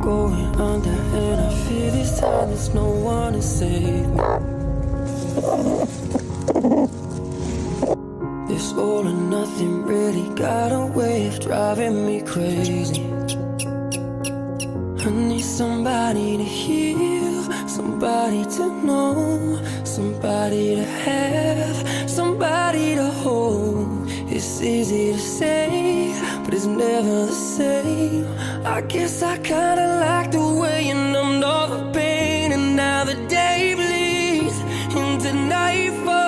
going under, and I fear this time there's no one to save me. This all or nothing really got a way of driving me crazy. I need somebody to heal, somebody to know, somebody to have, somebody to hold. It's easy to say, but it's never the same. I guess I kinda like the way you numbed all the pain, and now the day bleeds into nightfall.